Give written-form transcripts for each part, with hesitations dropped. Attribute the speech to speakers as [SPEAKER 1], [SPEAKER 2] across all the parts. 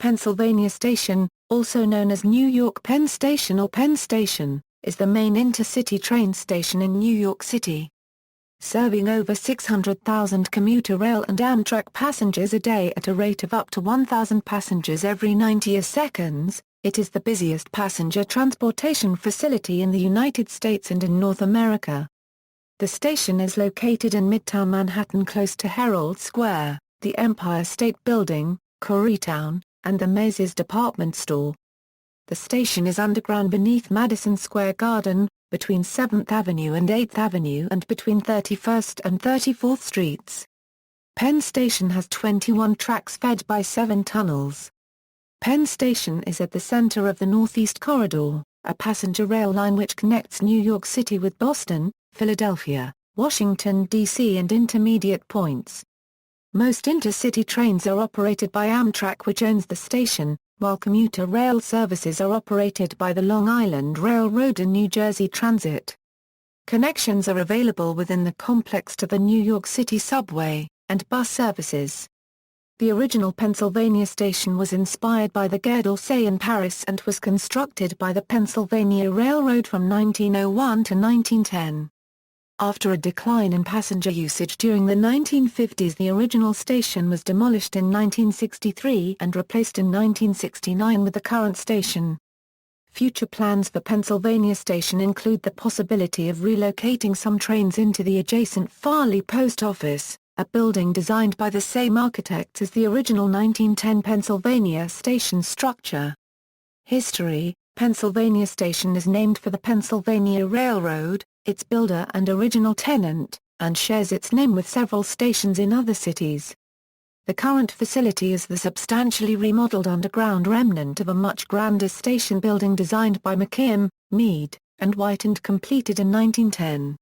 [SPEAKER 1] Pennsylvania Station, also known as New York Penn Station or Penn Station, is the main intercity train station in New York City. Serving over 600,000 commuter rail and Amtrak passengers a day at a rate of up to 1,000 passengers every 90 seconds, it is the busiest passenger transportation facility in the United States and in North America. The station is located in Midtown Manhattan close to Herald Square, the Empire State Building, Koreatown, and the Macy's department store. The station is underground beneath Madison Square Garden, between 7th Avenue and 8th Avenue and between 31st and 34th Streets. Penn Station has 21 tracks fed by 7 tunnels. Penn Station is at the center of the Northeast Corridor, a passenger rail line which connects New York City with Boston, Philadelphia, Washington, D.C. and intermediate points. Most intercity trains are operated by Amtrak, which owns the station, while commuter rail services are operated by the Long Island Railroad and New Jersey Transit. Connections are available within the complex to the New York City subway and bus services. The original Pennsylvania station was inspired by the Gare d'Orsay in Paris and was constructed by the Pennsylvania Railroad from 1901 to 1910. After a decline in passenger usage during the 1950s, the original station was demolished in 1963 and replaced in 1969 with the current station. Future plans for Pennsylvania Station include the possibility of relocating some trains into the adjacent Farley Post Office, a building designed by the same architects as the original 1910 Pennsylvania Station structure. History: Pennsylvania Station is named for the Pennsylvania Railroad, its builder and original tenant, and shares its name with several stations in other cities. The current facility is the substantially remodeled underground remnant of a much grander station building designed by McKim, Mead, and White and completed in 1910.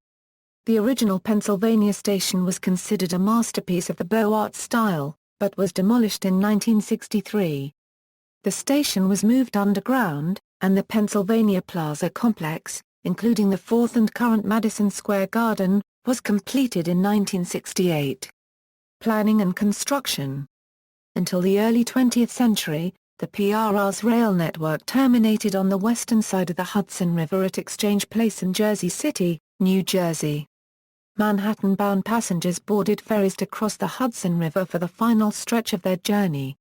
[SPEAKER 1] The original Pennsylvania Station was considered a masterpiece of the Beaux Arts style, but was demolished in 1963. The station was moved underground, and the Pennsylvania Plaza complex, including the fourth and current Madison Square Garden, was completed in 1968. Planning and construction. Until the early 20th century, the PRR's rail network terminated on the western side of the Hudson River at Exchange Place in Jersey City, New Jersey. Manhattan-bound passengers boarded ferries to cross the Hudson River for the final stretch of their journey.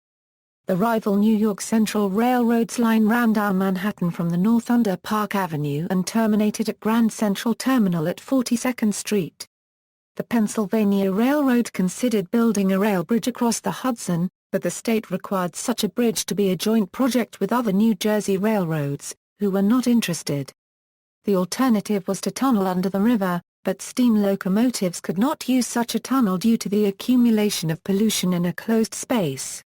[SPEAKER 1] The rival New York Central Railroad's line ran down Manhattan from the north under Park Avenue and terminated at Grand Central Terminal at 42nd Street. The Pennsylvania Railroad considered building a rail bridge across the Hudson, but the state required such a bridge to be a joint project with other New Jersey railroads, who were not interested. The alternative was to tunnel under the river, but steam locomotives could not use such a tunnel due to the accumulation of pollution in a closed space.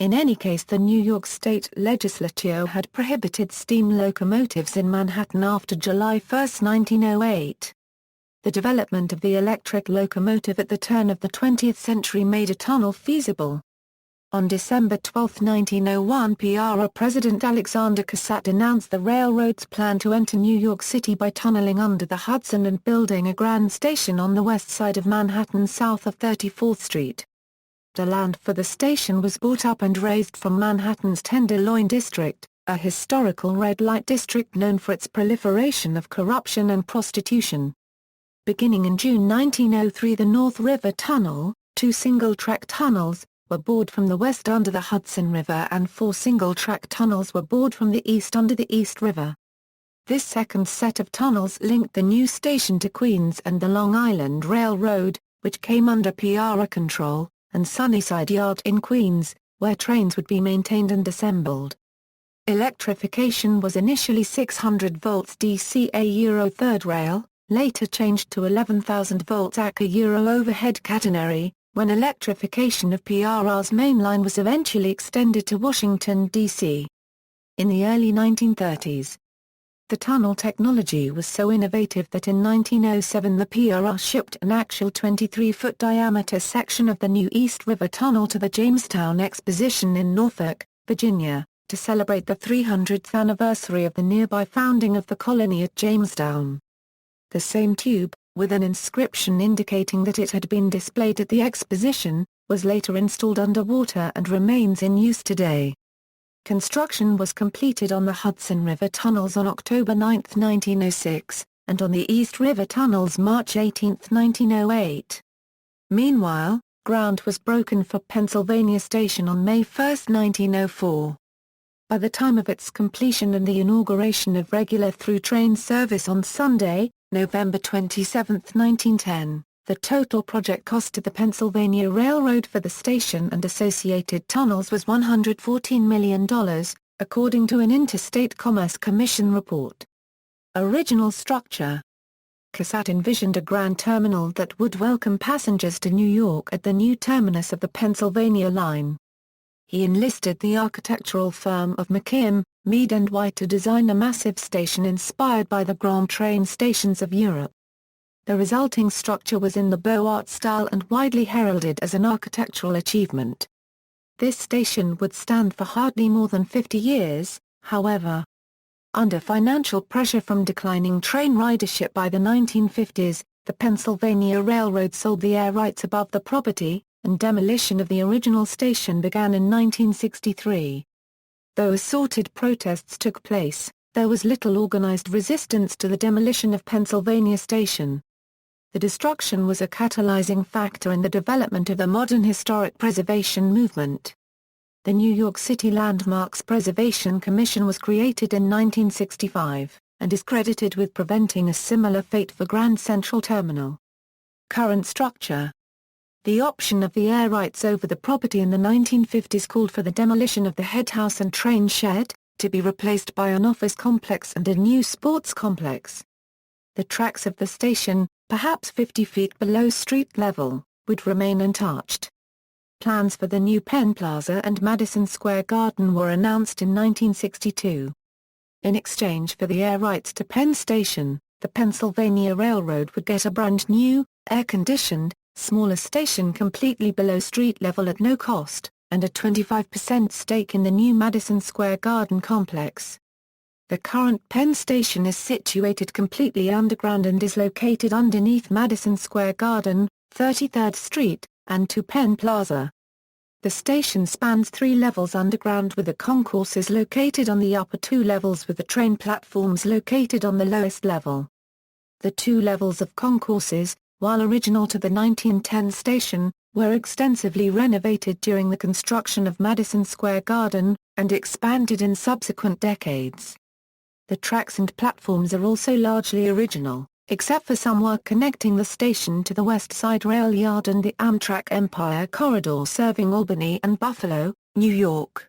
[SPEAKER 1] In any case, the New York State Legislature had prohibited steam locomotives in Manhattan after July 1, 1908. The development of the electric locomotive at the turn of the 20th century made a tunnel feasible. On December 12, 1901, PRR President Alexander Cassatt announced the railroad's plan to enter New York City by tunneling under the Hudson and building a grand station on the west side of Manhattan south of 34th Street. The land for the station was bought up and razed from Manhattan's Tenderloin District, a historical red light district known for its proliferation of corruption and prostitution. Beginning in June 1903, the North River Tunnel, 2 single-track tunnels, were bored from the west under the Hudson River and 4 single-track tunnels were bored from the east under the East River. This second set of tunnels linked the new station to Queens and the Long Island Railroad, which came under PRR control, and Sunnyside Yard in Queens, where trains would be maintained and assembled. Electrification was initially 600 volts DC a third rail, later changed to 11,000 volts AC overhead catenary, when electrification of PRR's main line was eventually extended to Washington, D.C. In the early 1930s, the tunnel technology was so innovative that in 1907 the PRR shipped an actual 23-foot diameter section of the new East River Tunnel to the Jamestown Exposition in Norfolk, Virginia, to celebrate the 300th anniversary of the nearby founding of the colony at Jamestown. The same tube, with an inscription indicating that it had been displayed at the exposition, was later installed underwater and remains in use today. Construction was completed on the Hudson River tunnels on October 9, 1906, and on the East River tunnels March 18, 1908. Meanwhile, ground was broken for Pennsylvania Station on May 1, 1904. By the time of its completion and the inauguration of regular through train service on Sunday, November 27, 1910, the total project cost to the Pennsylvania Railroad for the station and associated tunnels was $114 million, according to an Interstate Commerce Commission report. Original structure. Cassatt envisioned a grand terminal that would welcome passengers to New York at the new terminus of the Pennsylvania line. He enlisted the architectural firm of McKim, Mead and White to design a massive station inspired by the Grand train stations of Europe. The resulting structure was in the Beaux Arts style and widely heralded as an architectural achievement. This station would stand for hardly more than 50 years, however. Under financial pressure from declining train ridership by the 1950s, the Pennsylvania Railroad sold the air rights above the property, and demolition of the original station began in 1963. Though assorted protests took place, there was little organized resistance to the demolition of Pennsylvania Station. The destruction was a catalyzing factor in the development of the modern historic preservation movement. The New York City Landmarks Preservation Commission was created in 1965, and is credited with preventing a similar fate for Grand Central Terminal. Current structure. The option of the air rights over the property in the 1950s called for the demolition of the head house and train shed, to be replaced by an office complex and a new sports complex. The tracks of the station, perhaps 50 feet below street level, would remain untouched. Plans for the new Penn Plaza and Madison Square Garden were announced in 1962. In exchange for the air rights to Penn Station, the Pennsylvania Railroad would get a brand new, air-conditioned, smaller station completely below street level at no cost, and a 25% stake in the new Madison Square Garden complex. The current Penn Station is situated completely underground and is located underneath Madison Square Garden, 33rd Street, and to Penn Plaza. The station spans 3 levels underground with the concourses located on the upper 2 levels with the train platforms located on the lowest level. The 2 levels of concourses, while original to the 1910 station, were extensively renovated during the construction of Madison Square Garden, and expanded in subsequent decades. The tracks and platforms are also largely original, except for some work connecting the station to the West Side Rail Yard and the Amtrak Empire Corridor serving Albany and Buffalo, New York.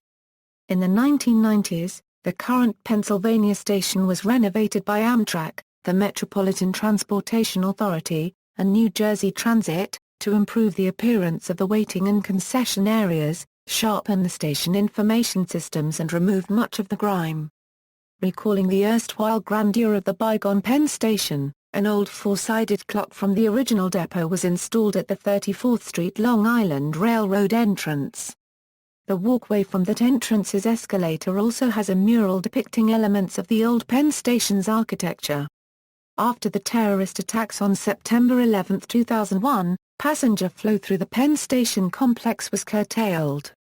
[SPEAKER 1] In the 1990s, the current Pennsylvania station was renovated by Amtrak, the Metropolitan Transportation Authority, and New Jersey Transit, to improve the appearance of the waiting and concession areas, sharpen the station information systems and remove much of the grime. Recalling the erstwhile grandeur of the bygone Penn Station, an old 4-sided clock from the original depot was installed at the 34th Street Long Island Railroad entrance. The walkway from that entrance's escalator also has a mural depicting elements of the old Penn Station's architecture. After the terrorist attacks on September 11, 2001, passenger flow through the Penn Station complex was curtailed.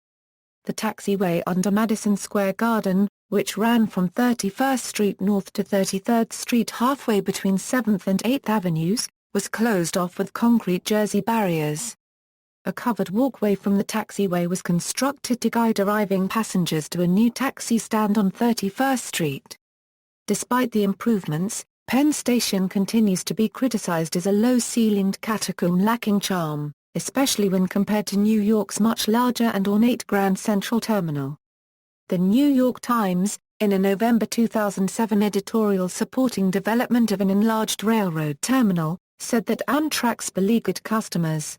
[SPEAKER 1] The taxiway under Madison Square Garden, which ran from 31st Street North to 33rd Street halfway between 7th and 8th Avenues, was closed off with concrete jersey barriers. A covered walkway from the taxiway was constructed to guide arriving passengers to a new taxi stand on 31st Street. Despite the improvements, Penn Station continues to be criticized as a low-ceilinged catacomb lacking charm, especially when compared to New York's much larger and ornate Grand Central Terminal. The New York Times, in a November 2007 editorial supporting development of an enlarged railroad terminal, said that Amtrak's beleaguered customers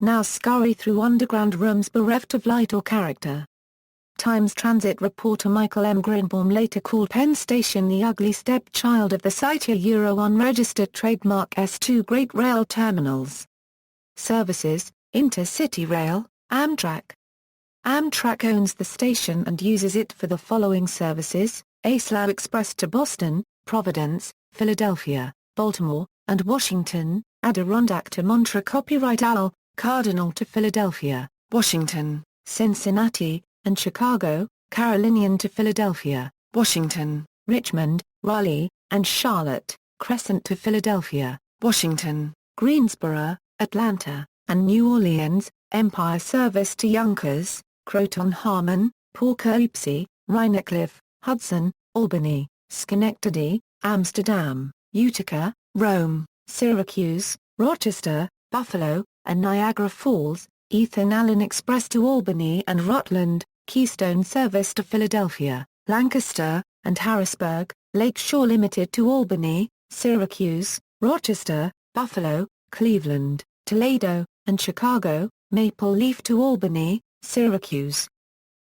[SPEAKER 1] now scurry through underground rooms bereft of light or character. Times Transit reporter Michael M. Grinbaum later called Penn Station the ugly stepchild of the unregistered trademark S2 Great Rail Terminals. Services, Intercity Rail, Amtrak. Amtrak owns the station and uses it for the following services: ASLA Express to Boston, Providence, Philadelphia, Baltimore, and Washington, Adirondack to Montreux, Copyright Al, Cardinal to Philadelphia, Washington, Cincinnati, and Chicago, Carolinian to Philadelphia, Washington, Richmond, Raleigh, and Charlotte, Crescent to Philadelphia, Washington, Greensboro, Atlanta, and New Orleans, Empire service to Yonkers, Croton Harmon, Poughkeepsie, Rhinecliff, Hudson, Albany, Schenectady, Amsterdam, Utica, Rome, Syracuse, Rochester, Buffalo, and Niagara Falls, Ethan Allen Express to Albany and Rutland, Keystone service to Philadelphia, Lancaster, and Harrisburg, Lake Shore Limited to Albany, Syracuse, Rochester, Buffalo, Cleveland, Toledo, and Chicago, Maple Leaf to Albany, Syracuse,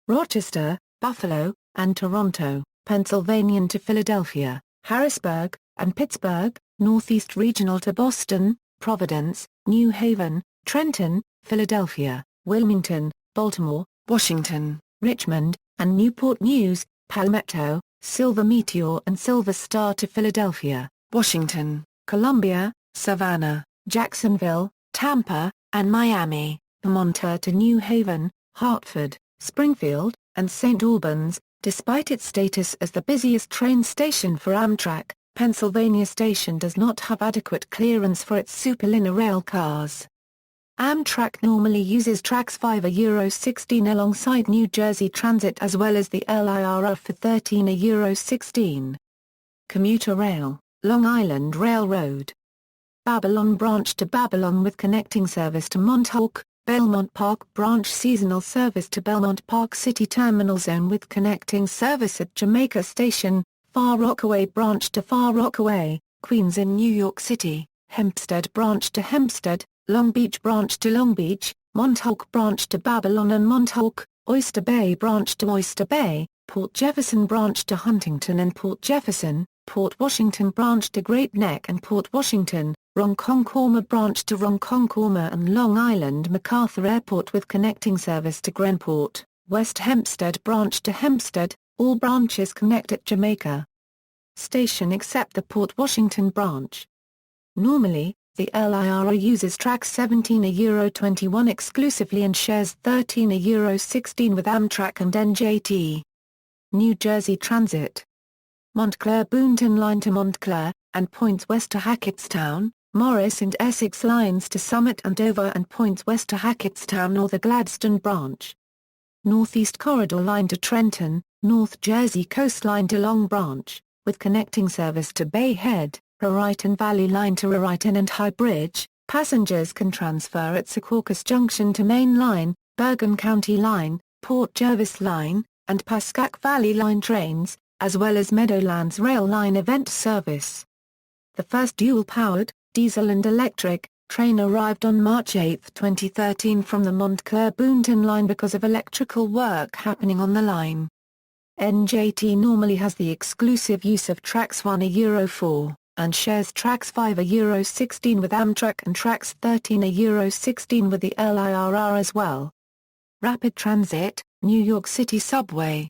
[SPEAKER 1] Rochester, Buffalo, and Toronto, Pennsylvania to Philadelphia, Harrisburg, and Pittsburgh, Northeast Regional to Boston, Providence, New Haven, Trenton, Philadelphia, Wilmington, Baltimore, Washington, Richmond, and Newport News, Palmetto, Silver Meteor and Silver Star to Philadelphia, Washington, Columbia, Savannah, Jacksonville, Tampa, and Miami, Monterey to New Haven, Hartford, Springfield, and St. Albans. Despite its status as the busiest train station for Amtrak, Pennsylvania Station does not have adequate clearance for its superliner rail cars. Amtrak normally uses tracks 5 Euro 16 alongside New Jersey Transit as well as the LIRR for 13 Euro 16. Commuter rail, Long Island Railroad. Babylon branch to Babylon with connecting service to Montauk, Belmont Park branch seasonal service to Belmont Park City Terminal Zone with connecting service at Jamaica Station, Far Rockaway branch to Far Rockaway, Queens in New York City, Hempstead branch to Hempstead, Long Beach branch to Long Beach, Montauk branch to Babylon and Montauk, Oyster Bay branch to Oyster Bay, Port Jefferson branch to Huntington and Port Jefferson, Port Washington branch to Great Neck and Port Washington, Ronkonkoma branch to Ronkonkoma and Long Island MacArthur Airport with connecting service to Grenport, West Hempstead branch to Hempstead, all branches connect at Jamaica Station except the Port Washington branch. Normally, the LIRR uses tracks 17 Euro 21 exclusively and shares 13 Euro 16 with Amtrak and NJT. New Jersey Transit. Montclair-Boonton Line to Montclair, and points west to Hackettstown, Morris and Essex Lines to Summit and Dover and points west to Hackettstown or the Gladstone branch. Northeast Corridor Line to Trenton, North Jersey Coast Line to Long Branch, with connecting service to Bay Head, Raritan Valley Line to Raritan and High Bridge. Passengers can transfer at Secaucus Junction to Main Line, Bergen County Line, Port Jervis Line, and Pascack Valley Line trains, as well as Meadowlands Rail Line event service. The first dual-powered, diesel and electric, train arrived on March 8, 2013 from the Montclair-Boonton line because of electrical work happening on the line. NJT normally has the exclusive use of tracks 1 Euro 4, and shares tracks 5 Euro 16 with Amtrak and tracks 13 Euro 16 with the LIRR as well. Rapid Transit, New York City Subway.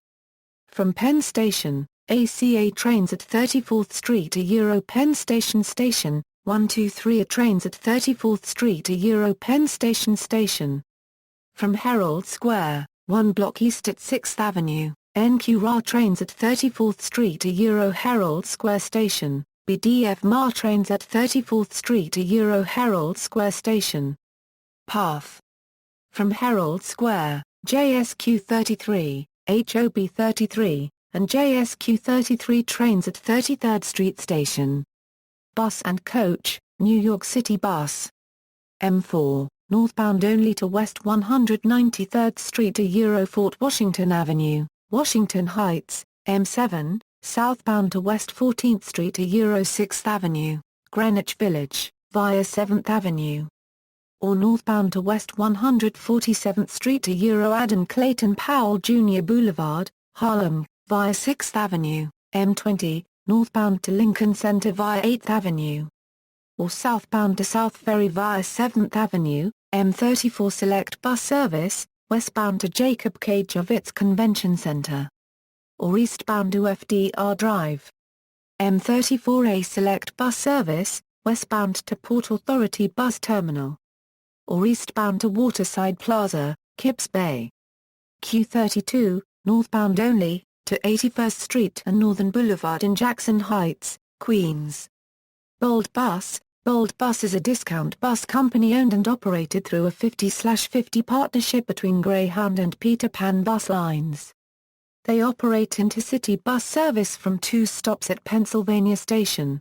[SPEAKER 1] From Penn Station, ACA trains at 34th Street to Euro Penn Station Station, 123 trains at 34th Street to Euro Penn Station Station. From Herald Square, 1 block east at 6th Avenue, NQR trains at 34th Street to Euro Herald Square Station, BDF-MAR trains at 34th Street to Euro Herald Square Station. Path. From Herald Square, JSQ 33, HOB 33, and JSQ 33 trains at 33rd Street Station. Bus and Coach, New York City Bus. M4, northbound only to West 193rd Street to Euro Fort Washington Avenue, Washington Heights. M7, southbound to West 14th Street to Euro 6th Avenue, Greenwich Village, via 7th Avenue. Or northbound to West 147th Street to Euro Adam Clayton Powell Jr. Boulevard, Harlem, via 6th Avenue, M20, northbound to Lincoln Center via 8th Avenue. Or southbound to South Ferry via 7th Avenue, M34 Select Bus Service, westbound to Jacob K. Javits Convention Center. Or eastbound to FDR Drive. M34A Select Bus Service, westbound to Port Authority Bus Terminal. Or eastbound to Waterside Plaza, Kips Bay. Q32, northbound only, to 81st Street and Northern Boulevard in Jackson Heights, Queens. Bold Bus is a discount bus company owned and operated through a 50/50 partnership between Greyhound and Peter Pan bus lines. They operate intercity bus service from 2 stops at Pennsylvania Station.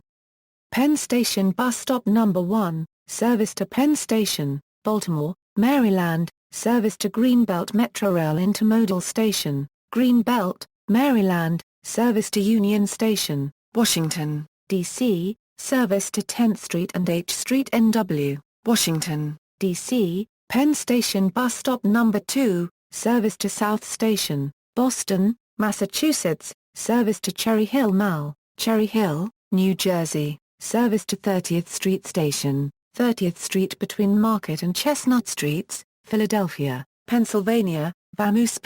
[SPEAKER 1] Penn Station Bus Stop No. 1, service to Penn Station, Baltimore, Maryland, service to Greenbelt Metrorail Intermodal Station, Greenbelt, Maryland, service to Union Station, Washington, D.C., service to 10th Street and H Street NW, Washington, D.C., Penn Station Bus Stop No. 2, service to South Station, Boston, Massachusetts, service to Cherry Hill Mall, Cherry Hill, New Jersey, service to 30th Street Station, 30th Street between Market and Chestnut Streets, Philadelphia, Pennsylvania. Vamoose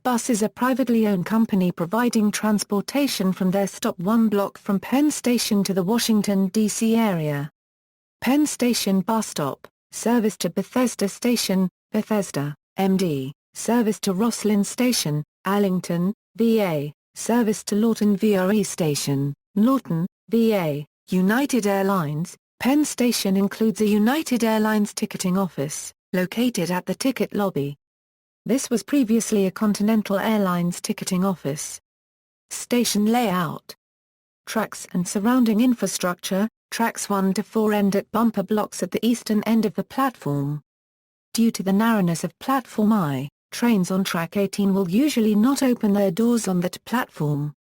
[SPEAKER 1] Bus is a privately owned company providing transportation from their stop 1 block from Penn Station to the Washington, D.C. area. Penn Station Bus Stop, service to Bethesda Station, Bethesda, MD, service to Roslyn Station, Allington, VA, service to Lawton VRE Station, Lawton, VA. United Airlines. Penn Station includes a United Airlines ticketing office, located at the ticket lobby. This was previously a Continental Airlines ticketing office. Station layout. Tracks and surrounding infrastructure. Tracks 1 to 4 end at bumper blocks at the eastern end of the platform. Due to the narrowness of Platform I, trains on Track 18 will usually not open their doors on that platform.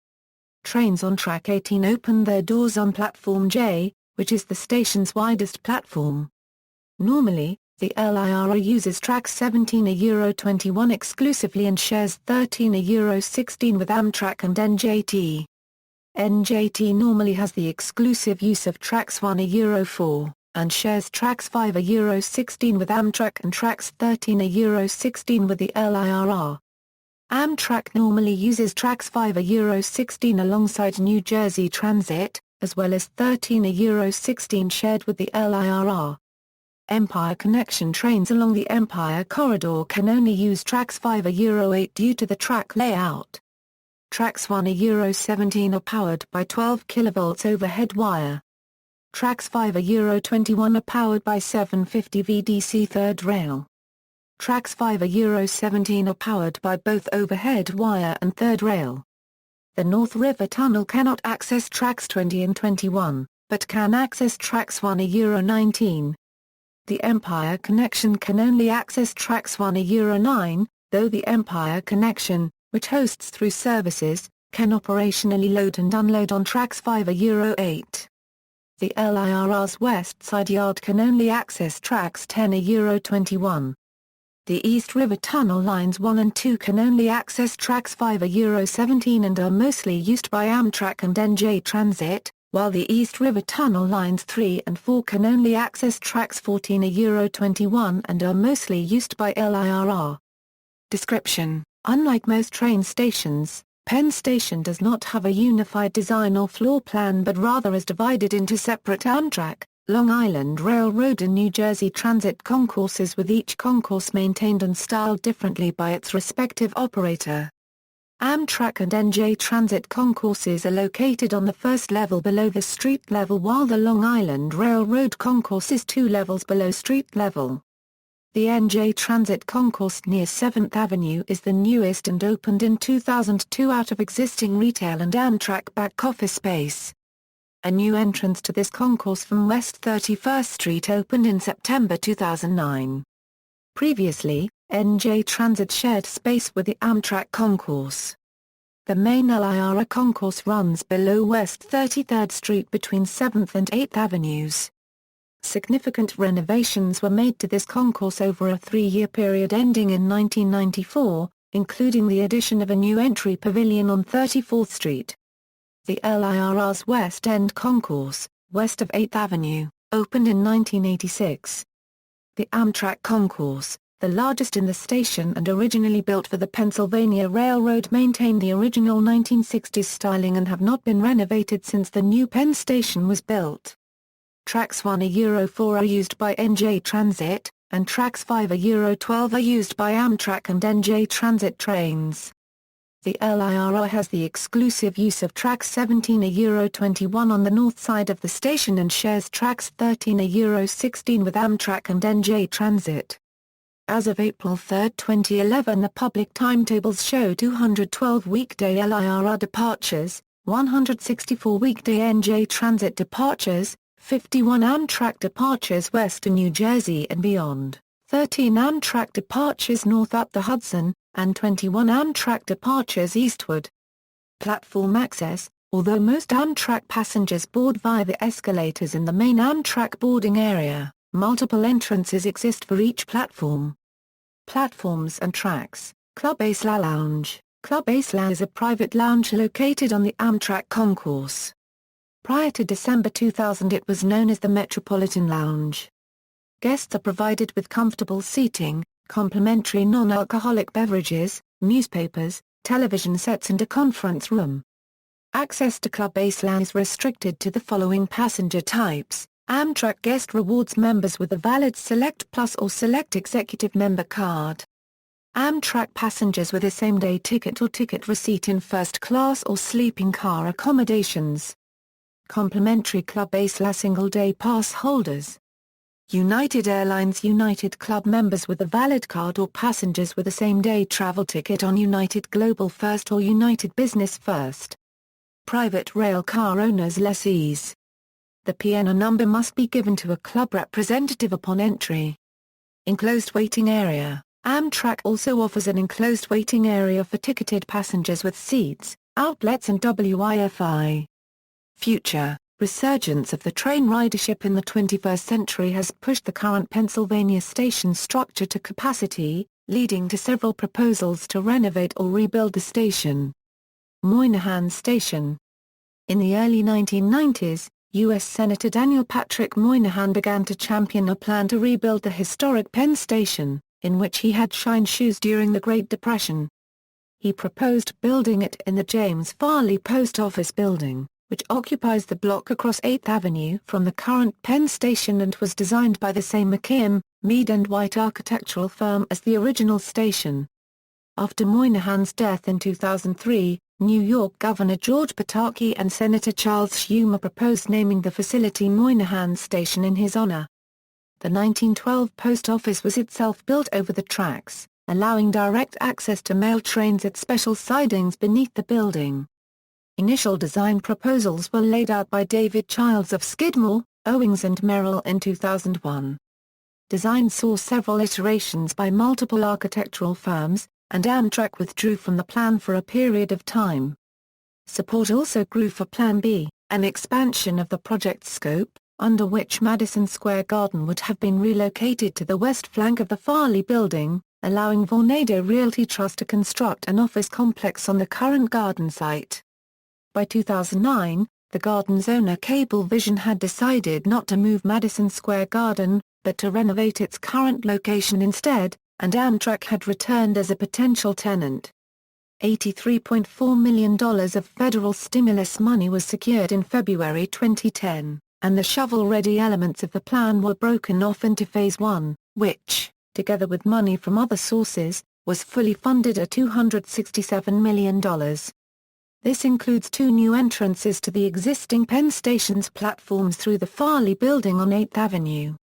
[SPEAKER 1] Trains on Track 18 open their doors on Platform J, which is the station's widest platform. Normally, the LIRA uses Track 17 €21 exclusively and shares 13 €16 with Amtrak and NJT. NJT normally has the exclusive use of Tracks 1 €4, and shares Tracks 5 €16 with Amtrak and Tracks 13 €16 with the LIRR. Amtrak normally uses Tracks 5 €16 alongside New Jersey Transit, as well as 13 €16 shared with the LIRR. Empire Connection trains along the Empire Corridor can only use Tracks 5 €8 due to the track layout. Tracks 1 €17 are powered by 12 kV overhead wire. Tracks 5 €21 are powered by 750 VDC third rail. Tracks 5 €17 are powered by both overhead wire and third rail. The North River Tunnel cannot access Tracks 20 and 21, but can access Tracks 1 €19. The Empire Connection can only access Tracks 1 €9, though the Empire Connection, which hosts through services, can operationally load and unload on Tracks 5 €8. The LIRR's West Side Yard can only access Tracks 10 €21. The East River Tunnel Lines 1 and 2 can only access Tracks 5 €17 and are mostly used by Amtrak and NJ Transit, while the East River Tunnel Lines 3 and 4 can only access Tracks 14 €21 and are mostly used by LIRR. Description: unlike most train stations, Penn Station does not have a unified design or floor plan but rather is divided into separate Amtrak, Long Island Railroad and New Jersey Transit concourses, with each concourse maintained and styled differently by its respective operator. Amtrak and NJ Transit concourses are located on the first level below the street level, while the Long Island Railroad concourse is 2 levels below street level. The NJ Transit concourse near 7th Avenue is the newest and opened in 2002 out of existing retail and Amtrak back office space. A new entrance to this concourse from West 31st Street opened in September 2009. Previously, NJ Transit shared space with the Amtrak concourse. The main LIRA concourse runs below West 33rd Street between 7th and 8th Avenues. Significant renovations were made to this concourse over a 3-year period ending in 1994, including the addition of a new entry pavilion on 34th Street. The LIRR's West End concourse, west of 8th Avenue, opened in 1986. The Amtrak concourse, the largest in the station and originally built for the Pennsylvania Railroad, maintained the original 1960s styling and have not been renovated since the new Penn Station was built. Tracks 1 €4 are used by NJ Transit, and tracks 5 a Euro 12 are used by Amtrak and NJ Transit trains. The LIRR has the exclusive use of tracks 17 a Euro 21 on the north side of the station and shares tracks 13 a Euro 16 with Amtrak and NJ Transit. As of April 3, 2011, the public timetables show 212 weekday LIRR departures, 164 weekday NJ Transit departures, 51 Amtrak departures west to New Jersey and beyond, 13 Amtrak departures north up the Hudson, and 21 Amtrak departures eastward. Platform access: although most Amtrak passengers board via the escalators in the main Amtrak boarding area, multiple entrances exist for each platform. Platforms and tracks. Club Isla Lounge. Club Isla is a private lounge located on the Amtrak concourse. Prior to December 2000 it was known as the Metropolitan Lounge. Guests are provided with comfortable seating, complimentary non-alcoholic beverages, newspapers, television sets and a conference room. Access to Club Isla is restricted to the following passenger types: Amtrak Guest rewards members with a valid Select Plus or Select Executive member card. Amtrak passengers with a same-day ticket or ticket receipt in first class or sleeping car accommodations. Complimentary Club Isla single-day pass holders. United Airlines United Club members with a valid card or passengers with a same-day travel ticket on United Global First or United Business First. Private rail car owners lessees. The PNR number must be given to a club representative upon entry. Enclosed waiting area. Amtrak also offers an enclosed waiting area for ticketed passengers with seats, outlets and Wi-Fi. Future. Resurgence of the train ridership in the 21st century has pushed the current Pennsylvania station structure to capacity, leading to several proposals to renovate or rebuild the station. Moynihan Station. In the early 1990s, U.S. Senator Daniel Patrick Moynihan began to champion a plan to rebuild the historic Penn Station, in which he had shined shoes during the Great Depression. He proposed building it in the James Farley Post Office building, which occupies the block across 8th Avenue from the current Penn Station and was designed by the same McKim, Mead and White architectural firm as the original station. After Moynihan's death in 2003, New York Governor George Pataki and Senator Charles Schumer proposed naming the facility Moynihan Station in his honor. The 1912 post office was itself built over the tracks, allowing direct access to mail trains at special sidings beneath the building. Initial design proposals were laid out by David Childs of Skidmore, Owings and Merrill in 2001. Design saw several iterations by multiple architectural firms, and Amtrak withdrew from the plan for a period of time. Support also grew for Plan B, an expansion of the project's scope, under which Madison Square Garden would have been relocated to the west flank of the Farley Building, allowing Vornado Realty Trust to construct an office complex on the current Garden site. By 2009, the Garden's owner Cablevision had decided not to move Madison Square Garden, but to renovate its current location instead, and Amtrak had returned as a potential tenant. $83.4 million of federal stimulus money was secured in February 2010, and the shovel-ready elements of the plan were broken off into Phase 1, which, together with money from other sources, was fully funded at $267 million. This includes 2 new entrances to the existing Penn Station's platforms through the Farley Building on 8th Avenue.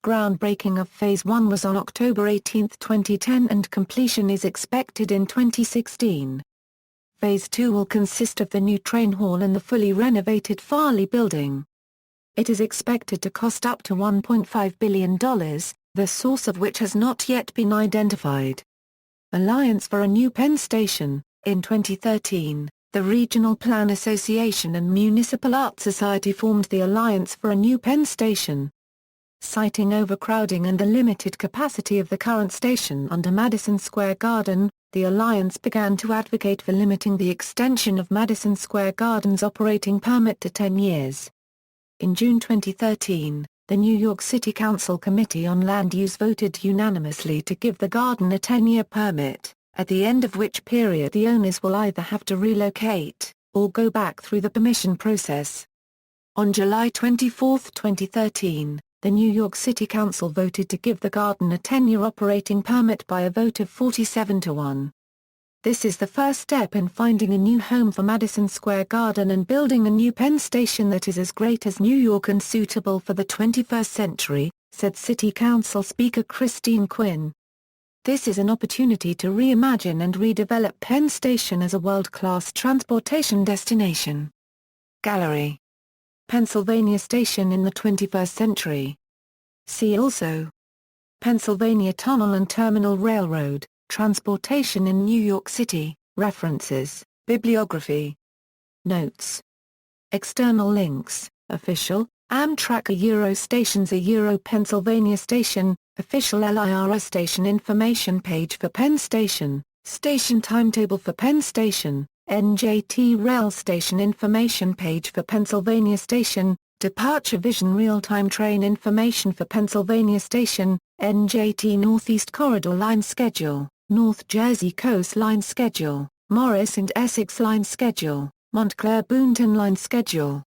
[SPEAKER 1] Groundbreaking of Phase 1 was on October 18, 2010 and completion is expected in 2016. Phase 2 will consist of the new train hall and the fully renovated Farley Building. It is expected to cost up to $1.5 billion, the source of which has not yet been identified. Alliance for a New Penn Station. In 2013, the Regional Plan Association and Municipal Art Society formed the Alliance for a New Penn Station. Citing overcrowding and the limited capacity of the current station under Madison Square Garden, the Alliance began to advocate for limiting the extension of Madison Square Garden's operating permit to 10 years. In June 2013, the New York City Council Committee on Land Use voted unanimously to give the Garden a 10-year permit, at the end of which period the owners will either have to relocate, or go back through the permission process. On July 24, 2013, the New York City Council voted to give the Garden a 10-year operating permit by a vote of 47-1. This is the first step in finding a new home for Madison Square Garden and building a new Penn Station that is as great as New York and suitable for the 21st century, said City Council Speaker Christine Quinn. This is an opportunity to reimagine and redevelop Penn Station as a world-class transportation destination. Gallery. Pennsylvania Station in the 21st century. See also: Pennsylvania Tunnel and Terminal Railroad, Transportation in New York City, References, Bibliography. Notes. External links, Official, Amtrak Stations Pennsylvania Station, Official LIRS Station Information page for Penn Station, Station Timetable for Penn Station, NJT Rail Station Information page for Pennsylvania Station, Departure Vision Real-Time Train Information for Pennsylvania Station, NJT Northeast Corridor Line Schedule, North Jersey Coast Line Schedule, Morris and Essex Line Schedule, Montclair Boonton Line Schedule.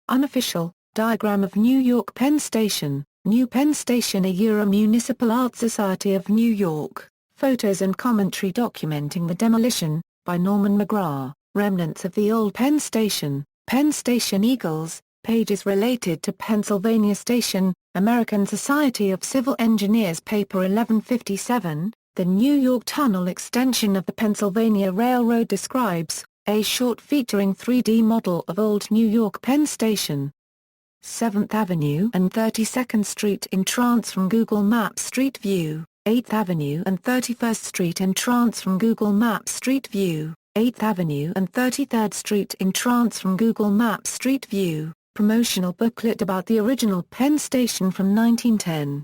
[SPEAKER 1] Unofficial, Diagram of New York Penn Station, New Penn Station Municipal Art Society of New York, photos and commentary documenting the demolition, by Norman McGrath, Remnants of the Old Penn Station, Penn Station Eagles, pages related to Pennsylvania Station, American Society of Civil Engineers paper 1157, the New York Tunnel extension of the Pennsylvania Railroad describes, a short featuring 3D model of Old New York Penn Station. 7th Avenue and 32nd Street in Trance from Google Maps Street View, 8th Avenue and 31st Street in Trance from Google Maps Street View, 8th Avenue and 33rd Street in Trance from Google Maps Street View, promotional booklet about the original Penn Station from 1910.